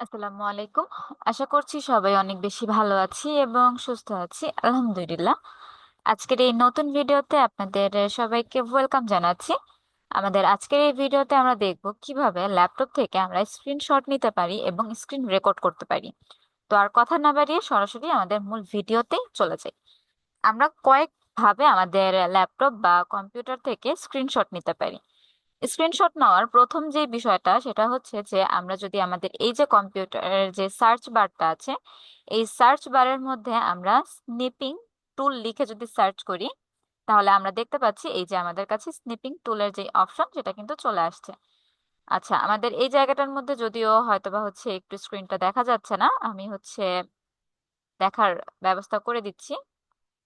আসসালামু আলাইকুম। আশা করছি সবাই অনেক বেশি ভালো আছি এবং সুস্থ আছি, আলহামদুলিল্লাহ। আজকের এই নতুন ভিডিওতে আপনাদের সবাইকে ওয়েলকাম জানাচ্ছি। আমাদের আজকের এই ভিডিওতে আমরা দেখব কিভাবে ল্যাপটপ থেকে আমরা স্ক্রিনশট নিতে পারি এবং স্ক্রিন রেকর্ড করতে পারি। তো আর কথা না বাড়িয়ে সরাসরি আমাদের মূল ভিডিওতে চলে যাই। আমরা কয়েকভাবে আমাদের ল্যাপটপ বা কম্পিউটার থেকে স্ক্রিনশট নিতে পারি। স্ক্রিনশট নেওয়ার প্রথম যে বিষয়টা সেটা হচ্ছে যে আমরা যদি আমাদের এই যে কম্পিউটারের যে সার্চ বারটা আছে, এই সার্চ বারের মধ্যে আমরা স্নিপিং টুল লিখে যদি সার্চ করি, তাহলে আমরা দেখতে পাচ্ছি এই যে আমাদের কাছে স্নিপিং টুলের যে অপশন সেটা কিন্তু চলে আসছে। আচ্ছা, আমাদের এই জায়গাটার মধ্যে যদিও হয়তোবা হচ্ছে একটু স্ক্রিনটা দেখা যাচ্ছে না, আমি হচ্ছে দেখার ব্যবস্থা করে দিচ্ছি,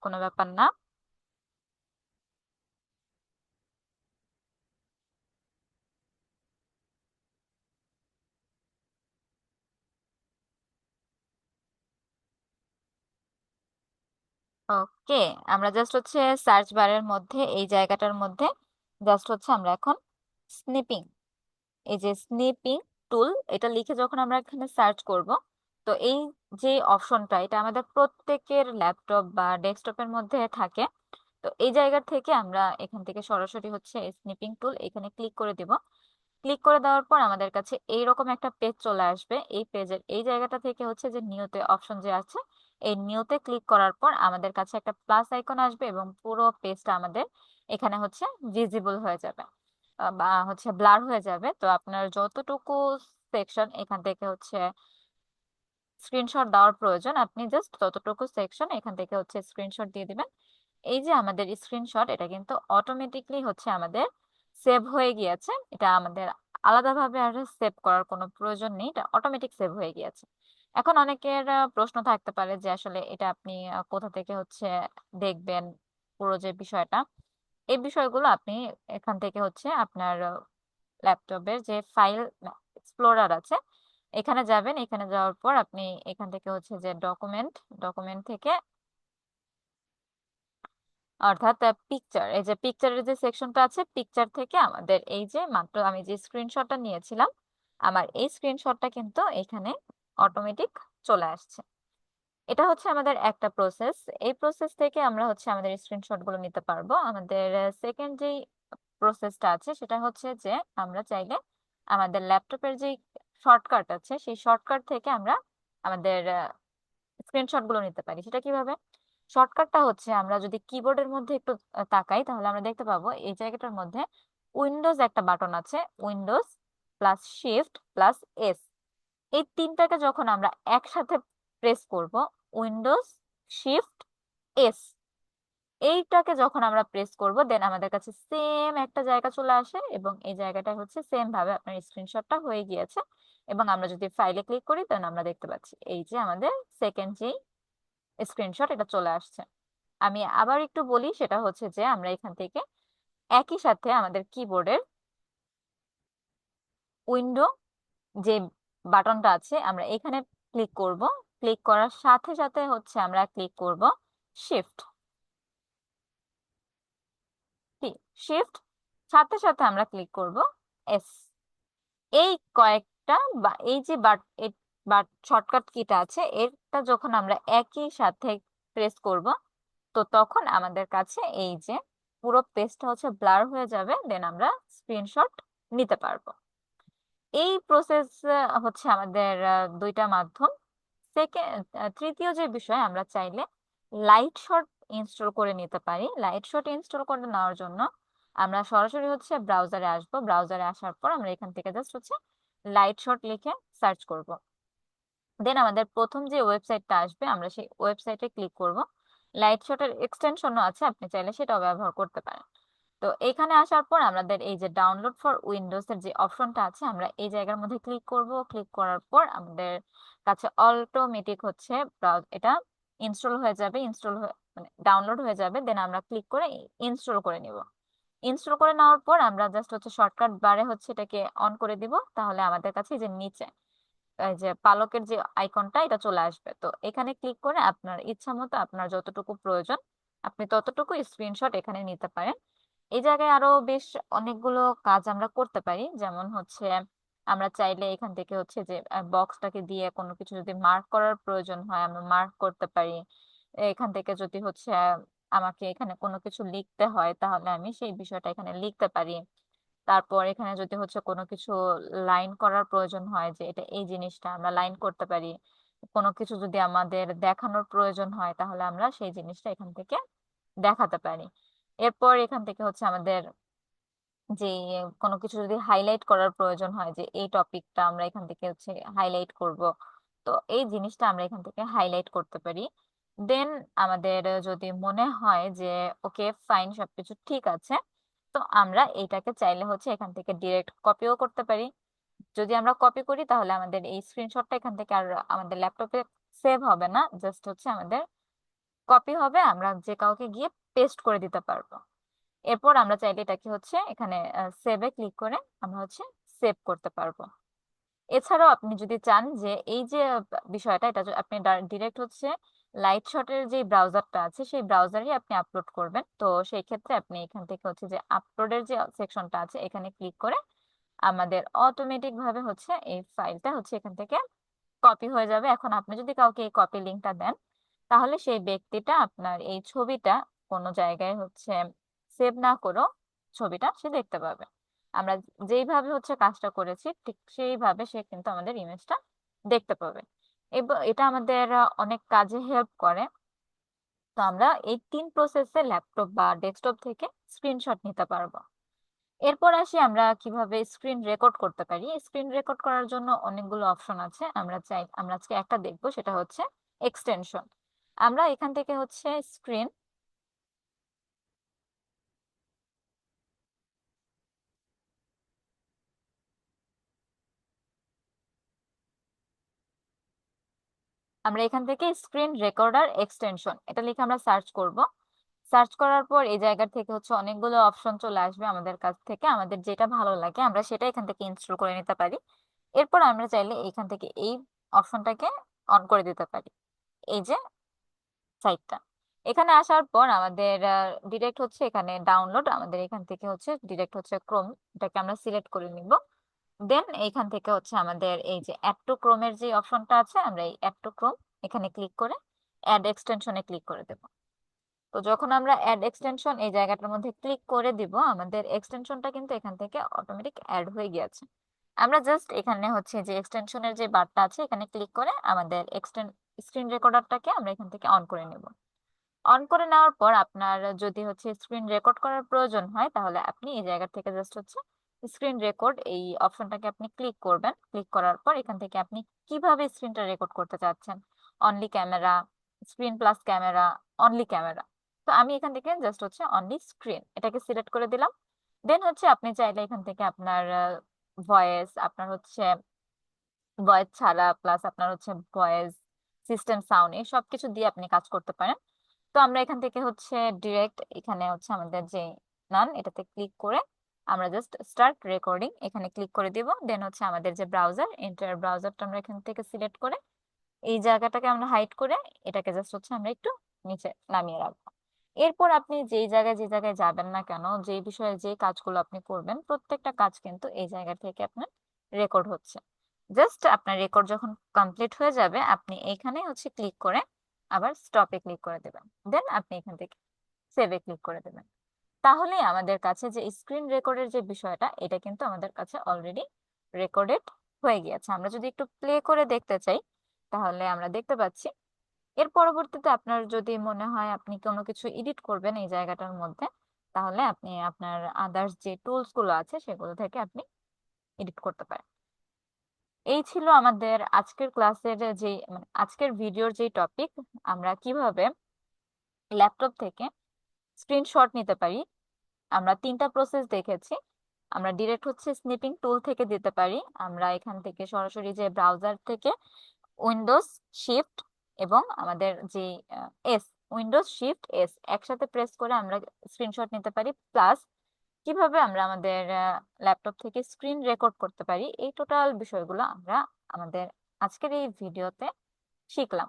কোনো ব্যাপার না। ওকে, আমরা জাস্ট হচ্ছে সার্চ বারের মধ্যে এই জায়গাটার মধ্যে জাস্ট হচ্ছে আমরা এখন স্নিপিং, এই যে স্নিপিং টুল এটা লিখে যখন আমরা এখানে সার্চ করব, তো এই যে অপশনটা এটা আমাদের প্রত্যেকের ল্যাপটপ বা ডেস্কটপের মধ্যে থাকে। তো এই জায়গা থেকে আমরা এখান থেকে সরাসরি হচ্ছে স্নিপিং টুল এখানে ক্লিক করে দিব। ক্লিক করে দেওয়ার পর আমাদের কাছে এইরকম একটা পেজ চলে আসবে। এই পেজের এই জায়গাটা থেকে হচ্ছে যে নিউতে অপশন যে আছে, এই নিউতে ক্লিক করার পর আমাদের কাছে একটা প্লাস আইকন আসবে এবং পুরো পেজটা আমাদের এখানে হচ্ছে ভিজিবল হয়ে যাবে, বা হচ্ছে ব্লার হয়ে যাবে। তো আপনার যতটুকু সেকশন এখান থেকে হচ্ছে স্ক্রিনশট দেওয়ার প্রয়োজন, আপনি জাস্ট ততটুকু সেকশন এখান থেকে হচ্ছে স্ক্রিনশট দিয়ে দিবেন। এই যে আমাদের স্ক্রিনশট এটা কিন্তু অটোমেটিকলি হচ্ছে আমাদের সেভ হয়ে গিয়েছে। এটা আমাদের আলাদাভাবে আর সেভ করার কোনো প্রয়োজন নেই, এটা অটোমেটিক সেভ হয়ে গিয়েছে। এখন অনেকের প্রশ্ন থাকতে পারে যে আসলে এটা আপনি কোথা থেকে হচ্ছে দেখবেন পুরো যে বিষয়টা। এই বিষয়গুলো আপনি এখান থেকে হচ্ছে আপনার ল্যাপটপের যে ফাইল এক্সপ্লোরার আছে এখানে যাবেন। এখানে যাওয়ার পর আপনি এখান থেকে হচ্ছে যে ডকুমেন্ট, ডকুমেন্ট থেকে অর্থাৎ পিকচার, এই যে পিকচারের যে সেকশনটা আছে পিকচার থেকে আমাদের এই যে মাত্র আমি যে স্ক্রিনশটটা নিয়েছিলাম, আমার এই স্ক্রিনশটটা কিন্তু এখানে অটোমেটিক চলে আসছে। এটা হচ্ছে আমাদের একটা প্রসেস। এই প্রসেস থেকে আমরা হচ্ছে আমাদের স্ক্রিনশট গুলো নিতে পারবো। আমাদের সেকেন্ড যেই প্রসেসটা আছে সেটা হচ্ছে যে আমরা চাইলে আমাদের ল্যাপটপের যে শর্টকাট আছে সেই শর্টকাট থেকে আমরা আমাদের স্ক্রিনশট গুলো নিতে পারি। সেটা কিভাবে? শর্টকাটটা হচ্ছে আমরা যদি কিবোর্ডের মধ্যে একটু তাকাই তাহলে আমরা দেখতে পাবো এই জায়গাটার মধ্যে উইন্ডোজ একটা বাটন আছে, Windows plus shift plus S. এই তিনটাকে যখন আমরা একসাথে প্রেস করব, উইন্ডোজ শিফট এস, এইটাকে যখন আমরা প্রেস করব দেন আমাদের কাছে সেম একটা জায়গা চলে আসে এবং এই জায়গাটা হচ্ছে সেম ভাবে আপনার স্ক্রিনশটটা হয়ে গিয়েছে। এবং আমরা যদি ফাইলে ক্লিক করি দেন আমরা দেখতে পাচ্ছি এই যে আমাদের সেকেন্ড যেই স্ক্রিনশট এটা চলে আসছে। আমি আবার একটু বলি, সেটা হচ্ছে যে আমরা এখান থেকে একই সাথে আমাদের কিবোর্ডের উইন্ডো যে বাটনটা আছে আমরা এখানে ক্লিক করব। ক্লিক করার সাথে সাথে হচ্ছে আমরা ক্লিক করব শিফট, কি শিফট, সাথে সাথে আমরা ক্লিক করব এস। এই কয়েকটা বা এই যে বাট শর্টকাট কিটা আছে এটা যখন আমরা একই সাথে প্রেস করব, তো তখন আমাদের কাছে এই যে পুরো পেজটা হচ্ছে ব্লার হয়ে যাবে, দেন আমরা স্ক্রিনশট নিতে পারবো। এই প্রসেস হচ্ছে আমাদের দুইটা মাধ্যম। সেকেন্ড, তৃতীয় যে বিষয় আমরা চাইলে লাইট শট ইনস্টল করে নিতে পারি। লাইট শট ইনস্টল করে নেওয়ার জন্য আমরা সরাসরি হচ্ছে ব্রাউজারে আসব। ব্রাউজারে আসার পর আমরা এখান থেকে জাস্ট হচ্ছে লাইট শট লিখে সার্চ করব। দেন আমাদের প্রথম যে ওয়েবসাইটটা আসবে আমরা সেই ওয়েবসাইটে ক্লিক করব। লাইট শটের এক্সটেনশনও আছে, আপনি চাইলে সেটাও ব্যবহার করতে পারেন। তো এখানে আসার পর আমাদের এই যে ডাউনলোড ফর উইন্ডোজ এর যে অপশনটা আছে আমরা এই জায়গার মধ্যে ক্লিক করব। ক্লিক করার পর আমাদের কাছে অটোমেটিক হচ্ছে এটা ইনস্টল হয়ে যাবে, মানে ডাউনলোড হয়ে যাবে। দেন আমরা ক্লিক করে ইনস্টল করে নিব। ইনস্টল করে নেওয়ার পর আমরা জাস্ট হচ্ছে শর্টকাট বারে হচ্ছে এটাকে অন করে দিব, তাহলে আমাদের কাছে এই যে নিচে এই যে পালকের যে আইকনটা এটা চলে আসবে। তো এখানে ক্লিক করে আপনার ইচ্ছা মতো আপনার যতটুকু প্রয়োজন আপনি ততটুকু স্ক্রিনশট এখানে নিতে পারেন। এই জায়গায় আরো বেশ অনেকগুলো কাজ আমরা করতে পারি, যেমন হচ্ছে আমরা চাইলে এখান থেকে হচ্ছে যে বক্সটাকে দিয়ে কোনো কিছু যদি মার্ক করার প্রয়োজন হয় আমরা মার্ক করতে পারি। এখান থেকে যদি হচ্ছে আমাকে এখানে কোনো কিছু লিখতে হয় তাহলে আমি সেই বিষয়টা এখানে লিখতে পারি। তারপর এখানে যদি হচ্ছে কোনো কিছু লাইন করার প্রয়োজন হয় যে এটা এই জিনিসটা আমরা লাইন করতে পারি। কোনো কিছু যদি আমাদের দেখানোর প্রয়োজন হয় তাহলে আমরা সেই জিনিসটা এখান থেকে দেখাতে পারি। এরপর এখান থেকে হচ্ছে আমাদের যে কোনো কিছু যদি হাইলাইট করার প্রয়োজন হয় যে এই টপিকটা আমরা এখান থেকে হচ্ছে হাইলাইট করব, তো এই জিনিসটা আমরা এখান থেকে হাইলাইট করতে পারি। দেন আমাদের যদি মনে হয় যে ওকে ফাইন সবকিছু ঠিক আছে, তো আমরা এইটাকে চাইলে হচ্ছে এখান থেকে ডিরেক্ট কপিও করতে পারি। যদি আমরা কপি করি তাহলে আমাদের এই স্ক্রিনশটটা এখান থেকে আর আমাদের ল্যাপটপে সেভ হবে না, জাস্ট হচ্ছে আমাদের কপি হবে, আমরা যে কাউকে গিয়ে পেস্ট করে দিতে পারবো। এরপর আমরা চাইলে এটাকে হচ্ছে এখানে সেভে ক্লিক করে আমরা হচ্ছে সেভ করতে পারবো। এছাড়াও আপনি যদি চান যে এই যে বিষয়টা এটা আপনি ডিরেক্ট হচ্ছে লাইট শটের যে ব্রাউজারটা আছে সেই ব্রাউজারই আপনি আপলোড করবেন, তো সেই ক্ষেত্রে আপনি এখান থেকে হচ্ছে যে আপলোডের যে সেকশনটা আছে এখানে ক্লিক করে আমাদের অটোমেটিক ভাবে হচ্ছে এই ফাইলটা হচ্ছে এখান থেকে কপি হয়ে যাবে। এখন আপনি যদি কাউকে এই কপি লিঙ্কটা দেন তাহলে সেই ব্যক্তিটা আপনার এই ছবিটা কোনো জায়গায় হচ্ছে সেভ না করেও ছবিটা সে দেখতে পাবে। আমরা যেইভাবে হচ্ছে কাজটা করেছি ঠিক সেইভাবে সে কিন্তু আমাদের ইমেজটা দেখতে পাবে এবং এটা আমাদের অনেক কাজে হেল্প করে। তো আমরা এই 3 প্রসেসে ল্যাপটপ বা ডেস্কটপ থেকে স্ক্রিনশট নিতে পারবো। এরপর আসি আমরা কিভাবে স্ক্রিন রেকর্ড করতে পারি। স্ক্রিন রেকর্ড করার জন্য অনেকগুলো অপশন আছে, আমরা আজকে একটা দেখবো, সেটা হচ্ছে এক্সটেনশন। আমরা এখান থেকে হচ্ছে স্ক্রিন আমরা এখান থেকে স্ক্রিন রেকর্ডার এক্সটেনশন এটা লিখে আমরা সার্চ করব। সার্চ করার পর এই জায়গা থেকে হচ্ছে অনেকগুলো অপশন চলে আসবে আমাদের কাছ থেকে, আমাদের যেটা ভালো লাগে আমরা সেটা এখান থেকে ইনস্টল করে নিতে পারি। এরপর আমরা চাইলে এখান থেকে এই অপশনটাকে অন করে দিতে পারি। এই যে সাইটটা এখানে আসার পর আমাদের ডিরেক্ট হচ্ছে এখানে ডাউনলোড, আমাদের এখান থেকে হচ্ছে ডিরেক্ট হচ্ছে ক্রোম, এটাকে আমরা সিলেক্ট করে নিব। দেন এইখান থেকে হচ্ছে আমাদের এই যে অ্যাড টু ক্রোমের যে অপশনটা আছে আমরা এই অ্যাড টু ক্রোম এখানে ক্লিক করে অ্যাড এক্সটেনশনে ক্লিক করে দেব। তো যখন আমরা অ্যাড এক্সটেনশন এই জায়গাটার মধ্যে ক্লিক করে দিব আমাদের এক্সটেনশনটা কিন্তু এখান থেকে অটোমেটিক অ্যাড হয়ে গিয়েছে। আমরা জাস্ট এখানে হচ্ছে যে এক্সটেনশনের যে বারটা আছে এখানে ক্লিক করে আমাদের স্ক্রিন রেকর্ডারটাকে আমরা এখান থেকে অন করে নেব। অন করে নেওয়ার পর আপনার যদি হচ্ছে স্ক্রিন রেকর্ড করার প্রয়োজন হয় তাহলে আপনি এই জায়গা থেকে জাস্ট হচ্ছে স্ক্রিন রেকর্ড এই অপশনটাকে আপনি ক্লিক করবেন। ক্লিক করার পর এখান থেকে আপনি কিভাবে স্ক্রিনটা রেকর্ড করতে চাচ্ছেন, only camera, screen plus camera, only camera, তো আমি এখান থেকে জাস্ট হচ্ছে অনলি স্ক্রিন এটাকে সিলেক্ট করে দিলাম। দেন হচ্ছে আপনি চাইলে এখান থেকে আপনার ভয়েস, আপনার হচ্ছে ভয়েস ছাড়া প্লাস আপনার হচ্ছে ভয়েস সিস্টেম সাউন্ড এই সবকিছু দিয়ে আপনি কাজ করতে পারেন। তো আমরা এখান থেকে হচ্ছে ডিরেক্ট এখানে হচ্ছে আমাদের যে নান এটাতে ক্লিক করে আমরা জাস্ট স্টার্ট রেকর্ডিং এখানে ক্লিক করে দিব। দেন হচ্ছে আমাদের যে ব্রাউজার এন্টার ব্রাউজারটা আমরা এখান থেকে সিলেক্ট করে এই জায়গাটাকে আমরা হাইড করে এটাকে জাস্ট হচ্ছে আমরা একটু নিচে নামিয়ে রাখবো। এরপর আপনি যেই জায়গায় যে জায়গায় যাবেন না কেন, যে বিষয়ে যে কাজগুলো আপনি করবেন প্রত্যেকটা কাজ কিন্তু এই জায়গা থেকে আপনার রেকর্ড হচ্ছে। জাস্ট আপনার রেকর্ড যখন কমপ্লিট হয়ে যাবে আপনি এইখানে হচ্ছে ক্লিক করে আবার স্টপে ক্লিক করে দেবেন। দেন আপনি এখান থেকে সেভে ক্লিক করে দেবেন। তাহলে আমাদের কাছে যে স্ক্রিন রেকর্ডের যে বিষয়টা এটা কিন্তু আমাদের কাছে অলরেডি রেকর্ডেড হয়ে গিয়েছে। আমরা যদি একটু প্লে করে দেখতে চাই তাহলে আমরা দেখতে পাচ্ছি। এর পরবর্তীতে আপনার যদি মনে হয় আপনি কোনো কিছু এডিট করবেন এই জায়গাটার মধ্যে তাহলে আপনি আপনার আদার্স যে টুলস গুলো আছে সেগুলো থেকে আপনি এডিট করতে পারেন। এই ছিল আমাদের আজকের ক্লাসের যে মানে আজকের ভিডিওর যে টপিক, আমরা কিভাবে ল্যাপটপ থেকে স্ক্রিনশট নিতে পারি। আমরা 3টা প্রসেস দেখেছি। আমরা ডিরেক্ট হচ্ছে স্নিপিং টুল থেকে দিতে পারি, আমরা এখান থেকে সরাসরি যে ব্রাউজার থেকে উইন্ডোজ শিফট এবং আমাদের যে এস উইন্ডোজ শিফট এস একসাথে প্রেস করে আমরা স্ক্রিনশট নিতে পারি, প্লাস কিভাবে আমরা আমাদের ল্যাপটপ থেকে স্ক্রিন রেকর্ড করতে পারি এই টোটাল বিষয়গুলো আমরা আমাদের আজকের এই ভিডিওতে শিখলাম।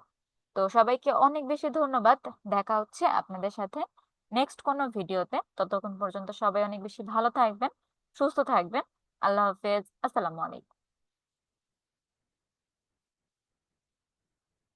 তো সবাইকে অনেক বেশি ধন্যবাদ। দেখা হচ্ছে আপনাদের সাথে নেক্সট কোনো ভিডিওতে। ততক্ষণ পর্যন্ত সবাই অনেক বেশি ভালো থাকবেন, সুস্থ থাকবেন। আল্লাহ হাফেজ, আসসালামু আলাইকুম।